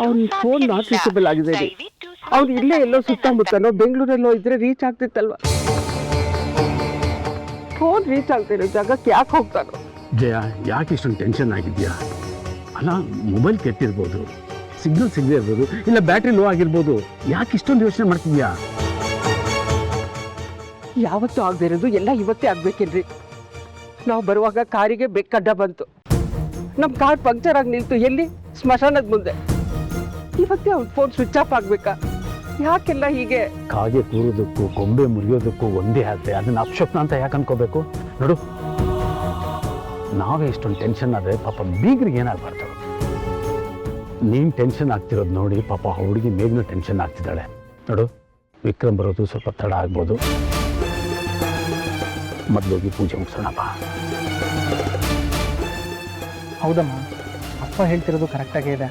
ಅವ್ನ phone not reachable ಆಗಿದೆ ರೀ. ಅವ್ನು ಇಲ್ಲೇ ಎಲ್ಲೋ ಸುತ್ತಮುತ್ತನೋ ಬೆಂಗಳೂರಲ್ಲೋ ಇದ್ರೆ ರೀಚ್ ಆಗ್ತಿತ್ತಲ್ವ. ಫೋನ್ ರೀಚ್ ಆಗ್ತಿರೋ ಜಾಗಕ್ಕೆ ಯಾಕೆ ಹೋಗ್ತಾನೋ? ಜಯ, ಯಾಕೆ ಇಷ್ಟೊಂದು ಟೆನ್ಷನ್ ಆಗಿದ್ಯಾ? ಅಲ್ಲ, ಮೊಬೈಲ್ ಕೆಟ್ಟಿರ್ಬೋದು, ಸಿಗ್ನಲ್ ಸಿಗದೆ ಇರ್ಬೋದು, ಇಲ್ಲ ಬ್ಯಾಟ್ರಿ ಲೋ ಆಗಿರ್ಬೋದು. ಯಾಕೆ ಇಷ್ಟೊಂದು ಯೋಚನೆ ಮಾಡ್ತಿದ್ಯಾ? ಯಾವತ್ತೂ ಆಗದೆ ಇರೋದು ಎಲ್ಲ ಇವತ್ತೇ ಆಗ್ಬೇಕಿಲ್ರಿ. ನಾವು ಬರುವಾಗ ಕಾರಿಗೆ ಬೆಕ್ಕಡ್ಡ ಬಂತು. ನಮ್ಮ ಕಾರ್ ಪಂಕ್ಚರ್ ಆಗಿ ನಿಲ್ತು ಎಲ್ಲಿ? ಸ್ಮಶಾನದ ಮುಂದೆ. ಇವತ್ತೇ ಅವ್ನ ಫೋನ್ ಸ್ವಿಚ್ ಆಫ್ ಆಗ್ಬೇಕಾ? ಯಾಕೆಲ್ಲ ಹೀಗೆ? ಕಾಗೆ ಕೂರೋದಕ್ಕೂ ಗೊಂಬೆ ಮುರಿಯೋದಕ್ಕೂ ಒಂದೇ ಆದ್ರೆ ಅದನ್ನ ಅಪಶಕ್ನ ಅಂತ ಯಾಕೆ ಅನ್ಕೋಬೇಕು? ನೋಡು, ನಾವೇ ಇಷ್ಟೊಂದು ಟೆನ್ಷನ್ ಆದರೆ ಪಾಪ ಬೀಗ್ರಿಗೆ ಏನಾಗಬಾರ್ದು. ನೀನು ಟೆನ್ಷನ್ ಆಗ್ತಿರೋದು ನೋಡಿ ಪಾಪ ಹುಡುಗಿ ಮೇಘ್ನ ಟೆನ್ಷನ್ ಆಗ್ತಿದ್ದಾಳೆ. ನೋಡು, ವಿಕ್ರಮ್ ಬರೋದು ಸ್ವಲ್ಪ ತಡ ಆಗ್ಬೋದು. ಮೊದಲೋಗಿ ಪೂಜೆ ಮುಗಿಸೋಣಪ್ಪ. ಹೌದಮ್ಮ, ಅಪ್ಪ ಹೇಳ್ತಿರೋದು ಕರೆಕ್ಟಾಗೇ ಇದೆ.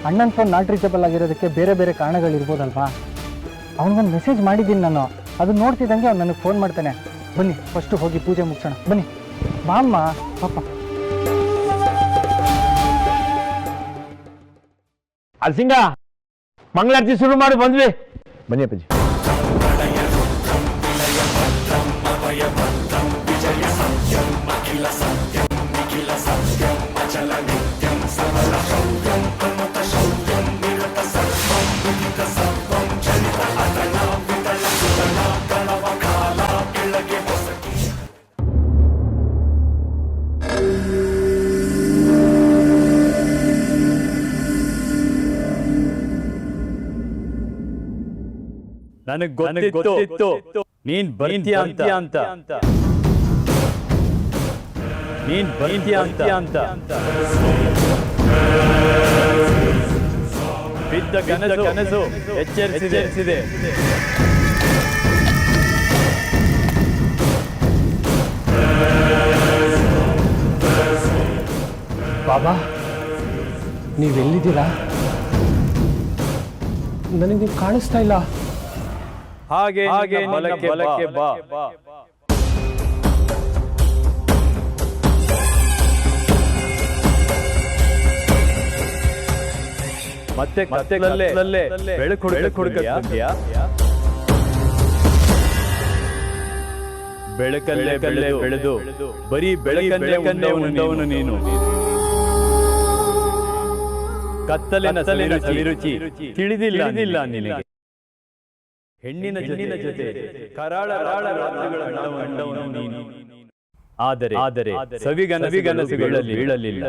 ಅಣ್ಣನ ಫೋನ್ ನಾಟ್ ರೀಚಬಲ್ ಆಗಿರೋದಕ್ಕೆ ಬೇರೆ ಬೇರೆ ಕಾರಣಗಳಿರ್ಬೋದಲ್ವಾ? ಅವನಿಗೊಂದು ಮೆಸೇಜ್ ಮಾಡಿದ್ದೀನಿ ನಾನು. ಅದು ನೋಡ್ತಿದ್ದಂಗೆ ಅವ್ನು ನನಗೆ ಫೋನ್ ಮಾಡ್ತಾನೆ. ಬನ್ನಿ ಫಸ್ಟು ಹೋಗಿ ಪೂಜೆ ಮುಗಿಸೋಣ. ಬನ್ನಿ ಬಾ ಅಮ್ಮ, ಪಾಪ. ಅಲ್ಸಿಂಗ, ಮಂಗಳಾರತಿ ಶುರು ಮಾಡಿ ಬಂದ್ವಿ. ಬನ್ನಿ ಅಪ್ಪಾಜಿ. ನನಗೆ ಗೊತ್ತಿತ್ತು ನೀನ್ ಬರ್ತೀಯ ಅಂತ. ನೀನ್ ಬರ್ತೀಯ ಅಂತ ಬಿದ್ದ ಕನಸು ಎಚ್ಚರಿಸಿದೆ. ಬಾಬಾ, ನೀವೆಲ್ಲಿದ್ದೀರಾ? ನನಗೆ ನೀವು ಕಾಣಿಸ್ತಾ ಇಲ್ಲ. ಹಾಗೆ ಬಲಕ್ಕೆ ಬಾ. ಮತ್ತೆ ಬೆಳಕು ಹುಡುಕತ್ತೀಯಾ? ಬೆಳಕಲ್ಲೇ ಬೆಳೆದು ಬರೀ ಬೆಳಕನ್ನೇ ಉಂಡವನು ನೀನು. ಕತ್ತಲಿನ ಸವಿರುಚಿ ತಿಳಿದಿಲ್ಲ ನಿನಗೆ. ಹೆಣ್ಣಿನ ಜೊತೆ ಕರಾಳ ರಾತ್ರಿಗಳ ಕಂಡವನು ನೀನು. ಆದರೆ ಸವಿಗನಸುಗಳಲ್ಲಿ ಬೀಳಲಿಲ್ಲ.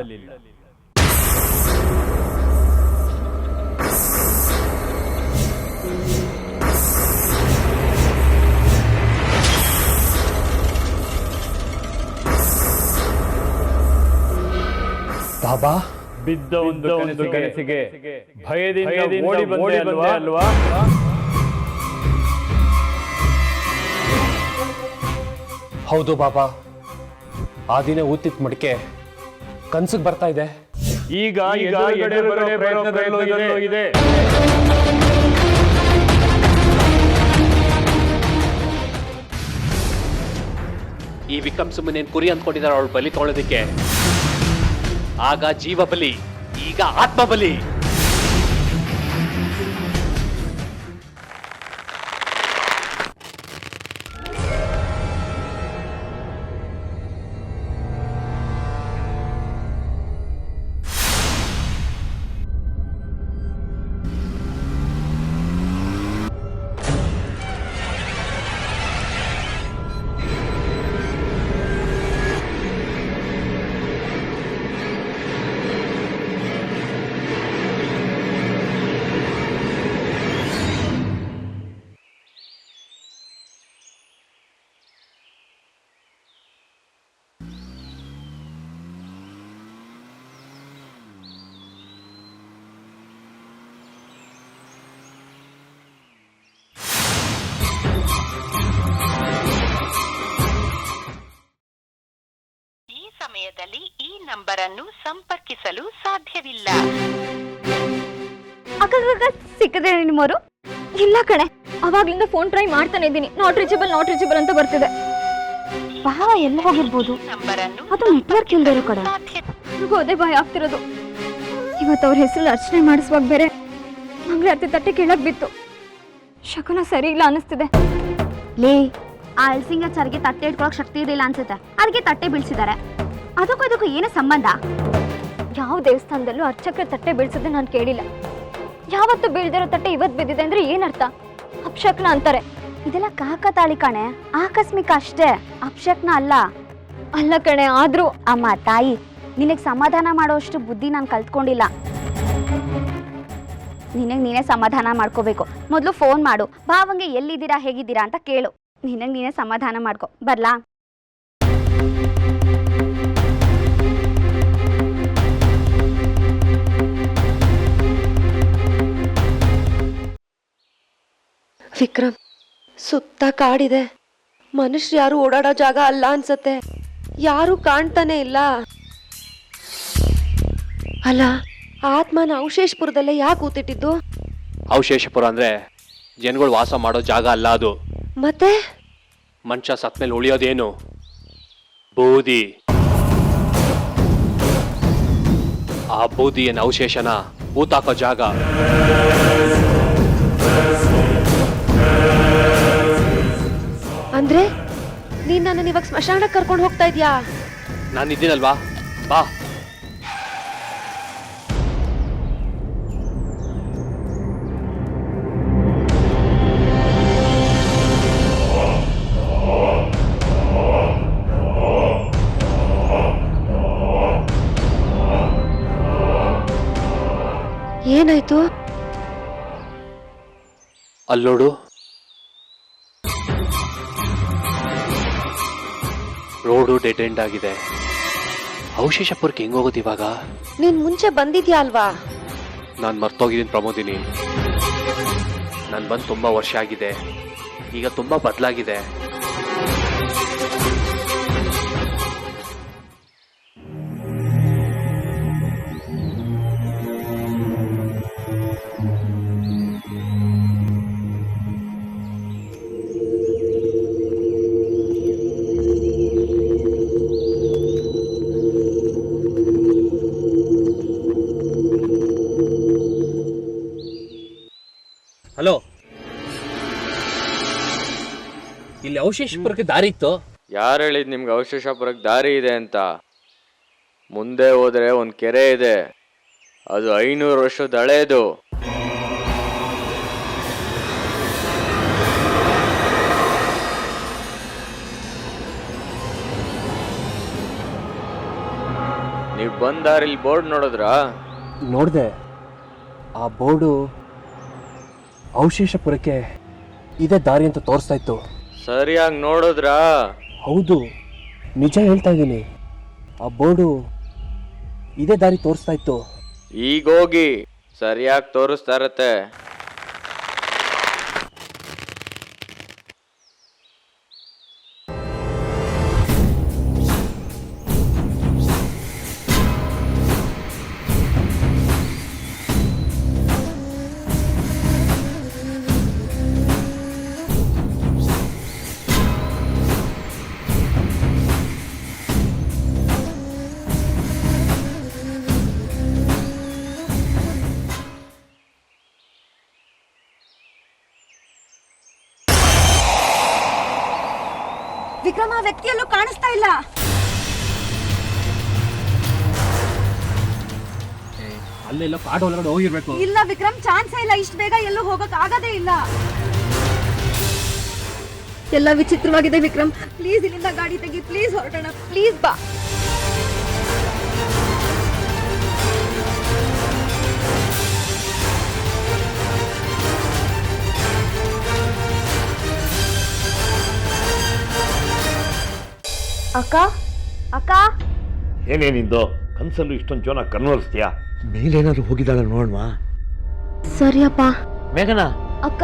ಬಾಬಾ, ಬಿದ್ದ ಒಂದು ಕನಸಿಗೆ ಭಯದಿಂದ ಓಡಿ ಬಂದೆ ಅಲ್ವಾ? ಹೌದು ಬಾಬಾ, ಆ ದಿನ ಊತಿತ್ ಮಡಿಕೆ ಕನ್ಸಿಗೆ ಬರ್ತಾ ಇದೆ. ಈಗ ಪ್ರಯತ್ನದಲ್ಲೂ ಇದೆ. ಈ ವಿಕ್ರಮ್ ಸುಮ್ಮನೆ ಕುರಿ ಅಂದ್ಕೊಂಡಿದ್ದಾರೆ ಅವಳು ಬಲಿ ತೊಗೊಳೋದಕ್ಕೆ. ಆಗ ಜೀವ ಬಲಿ, ಈಗ ಆತ್ಮ ಬಲಿ. ಸಮಯದಲ್ಲಿ ಈ ನಂಬರ್ ಅನ್ನು ಸಂಪರ್ಕಿಸಲು ಸಾಧ್ಯವಿಲ್ಲ. ಸಿಕ್ಕದೆ ನಿಮ್ಮವರು? ಇಲ್ಲ ಕಣೆ, ಅವಾಗ್ಲಿಂದ ಫೋನ್ ಟ್ರೈ ಮಾಡ್ತಾನೆ ಇದ್ದೀನಿ. ನಾಟ್ ರೀಚಬಲ್ ಅಂತ ಬರ್ತಿದೆ. ಭಾವ ಎಲ್ಲ ಹೋಗಿರ್ಬೋದು, ಅದು ನೆಟ್ವರ್ಕ್ ಇಲ್ದೇ ಇರೋ ಕಡೆ. ನನಗೂ ಅದೇ ಭಯ ಆಗ್ತಿರೋದು. ಇವತ್ತು ಅವ್ರ ಹೆಸರು ಅರ್ಚನೆ ಮಾಡಿಸುವಾಗ ಬೇರೆ ಮಂಗಳಾರತಿ ತಟ್ಟೆ ಕೆಳಗೆ ಬಿತ್ತು. ಶಕುನ ಸರಿ ಇಲ್ಲ ಅನ್ನಿಸ್ತಿದೆ. ಲೇ, ಆ ಅಳ್ಸಿಂಗಾಚಾರಿಗೆ ತಟ್ಟೆ ಇಟ್ಕೊಳಕ್ ಶಕ್ತಿ ಇರಲಿಲ್ಲ ಅನ್ಸುತ್ತೆ, ಅದಕ್ಕೆ ತಟ್ಟೆ ಬೀಳ್ಸಿದ್ದಾರೆ. ಅದಕ್ಕೂ ಏನೇ ಸಂಬಂಧ? ಯಾವ ದೇವಸ್ಥಾನದಲ್ಲೂ ಅರ್ಚಕ್ರ ತಟ್ಟೆ ಬೀಳ್ಸೋದೇ ನಾನು ಕೇಳಿಲ್ಲ. ಯಾವತ್ತು ಬೀಳ್ದಿರೋ ತಟ್ಟೆ ಇವತ್ತು ಬಿದ್ದಿದೆ ಅಂದ್ರೆ ಏನರ್ಥ? ಅಪಶಕ್ನ ಅಂತಾರೆ. ಇದೆಲ್ಲ ಕಾಕತಾಳಿ ಕಣೆ, ಆಕಸ್ಮಿಕ ಅಷ್ಟೇ, ಅಪಶಕ್ನ ಅಲ್ಲ. ಅಲ್ಲ ಕಣೆ, ಆದ್ರೂ ಅಮ್ಮ ತಾಯಿ, ನಿನಗೆ ಸಮಾಧಾನ ಮಾಡೋಷ್ಟು ಬುದ್ಧಿ ನಾನು ಕಲ್ತ್ಕೊಂಡಿಲ್ಲ. ನಿನಗೆ ನೀನೇ ಸಮಾಧಾನ ಮಾಡ್ಕೋಬೇಕು. ಮೊದಲು ಫೋನ್ ಮಾಡು, ಭಾವಂಗೆ ಎಲ್ಲಿದ್ದೀರಾ ಹೇಗಿದ್ದೀರಾ ಅಂತ ಕೇಳು. ನಿನಗೆ ನೀನೇ ಸಮಾಧಾನ ಮಾಡ್ಕೊ. ಬರ್ಲಾ? ವಿಕ್ರಮ್, ಸುತ್ತ ಕಾಡಿದೆ, ಮನುಷ್ಯರು ಯಾರು ಓಡಾಡೋ ಜಾಗ ಅಲ್ಲ ಅನ್ಸತ್ತೆ. ಯಾರು ಕಾಣ್ತಾನೆ ಇಲ್ಲ. ಅಲ್ಲ, ಆತ್ಮನ ಅವಶೇಷಪುರದಲ್ಲೇ ಯಾಕೆ ಕೂತಿಟ್ಟಿದ್ದು? ಅವಶೇಷಪುರ ಅಂದ್ರೆ ಜನಗಳು ವಾಸ ಮಾಡೋ ಜಾಗ ಅಲ್ಲ ಅದು. ಮತ್ತೆ ಮನುಷ್ಯ ಸತ್ಮೇಲೆ ಉಳಿಯೋದೇನು? ಬೂದಿ. ಆ ಬೂದಿಯನ್ನ ಅವಶೇಷನ ಊತಾಕೋ ಜಾಗ. ಅಂದ್ರೆ ನೀನ್ ನನ್ನ ಇವಾಗ ಸ್ಮಶಾನಕ್ಕೆ ಕರ್ಕೊಂಡು ಹೋಗ್ತಾ ಇದ್ಯಾ? ನಾನು ಇದ್ದೀನಲ್ವಾ, ಬಾ. ಏನಾಯ್ತು? ಅಲ್ಲೋಡು, ರೋಡು ಡೆಡ್ ಎಂಡ್ ಆಗಿದೆ. ಅವಶೇಷಪುರಕ್ಕೆ ಹೆಂಗ್ ಹೋಗೋದು ಇವಾಗ? ನೀನ್ ಮುಂಚೆ ಬಂದಿದ್ಯಾ ಅಲ್ವಾ? ನಾನು ಮರ್ತೋಗಿದ್ದೀನಿ ಪ್ರಮೋದಿನಿ. ನಾನು ಬಂದು ತುಂಬಾ ವರ್ಷ ಆಗಿದೆ. ಈಗ ತುಂಬಾ ಬದಲಾಗಿದೆ. ಹಲೋ, ಇಲ್ಲಿ ಅವಶೇಷಪುರಕ್ಕೆ ದಾರಿ ಇತ್ತು? ಯಾರು ಹೇಳಿದ್ ನಿಮ್ಗೆ ಅವಶೇಷಪುರಕ್ಕೆ ದಾರಿ ಇದೆ ಅಂತ? ಮುಂದೆ ಹೋದ್ರೆ ಒಂದು ಕೆರೆ ಇದೆ, ಅದು 500 ವರ್ಷದ ಹಳೇದು. ನೀವು ಬಂದ ದಾರಿಲಿ ಬೋರ್ಡ್ ನೋಡಿದ್ರಾ? ನೋಡಿದೆ. ಆ ಬೋರ್ಡು ಅವಶೇಷಪುರಕ್ಕೆ ಇದೇ ದಾರಿ ಅಂತ ತೋರಿಸ್ತಾ ಇತ್ತು. ಸರಿಯಾಗಿ ನೋಡಿದ್ರಾ? ಹೌದು, ನಿಜ ಹೇಳ್ತಾ ಇದ್ದೀನಿ. ಆ ಬೋರ್ಡು ಇದೇ ದಾರಿ ತೋರಿಸ್ತಾ ಇತ್ತು. ಈಗ ಹೋಗಿ, ಸರಿಯಾಗಿ ತೋರಿಸ್ತಾ ಇರತ್ತೆ. ವಿಕ್ರಮ, ಆ ವ್ಯಕ್ತಿಯಲ್ಲೂ ಕಾಣಿಸ್ತಾ ಇಲ್ಲ. ಅಲ್ಲೆಲ್ಲ ಕಾಡು ಒಳಗಡೆ ಹೋಗಿರ್ಬೇಕು. ಇಲ್ಲ ವಿಕ್ರಮ್, ಚಾನ್ಸೇ ಇಲ್ಲ. ಇಷ್ಟು ಬೇಗ ಎಲ್ಲೂ ಹೋಗಕ್ ಆಗದೇ ಇಲ್ಲ. ಎಲ್ಲ ವಿಚಿತ್ರವಾಗಿದೆ ವಿಕ್ರಮ್. ಪ್ಲೀಸ್ ಇಲ್ಲಿಂದ ಗಾಡಿ ತೆಗಿ, ಪ್ಲೀಸ್ ಹೊರಡೋಣ, ಪ್ಲೀಸ್ ಬಾ. ಅಕ್ಕ, ಅಕ್ಕ, ಏನೇನಿಂದು ಕನ್ಸಲ್ಲೂ ಇಷ್ಟೊಂದು ಜನ ಕನ್ವರ್ಸ್ತೀಯಾ? ಮೇಲೇನಾದ್ರು ಹೋಗಿದ್ದಾಳ ನೋಡ್ವಾ? ಸರಿಯಪ್ಪ. ಮೇಘನಾ, ಅಕ್ಕ,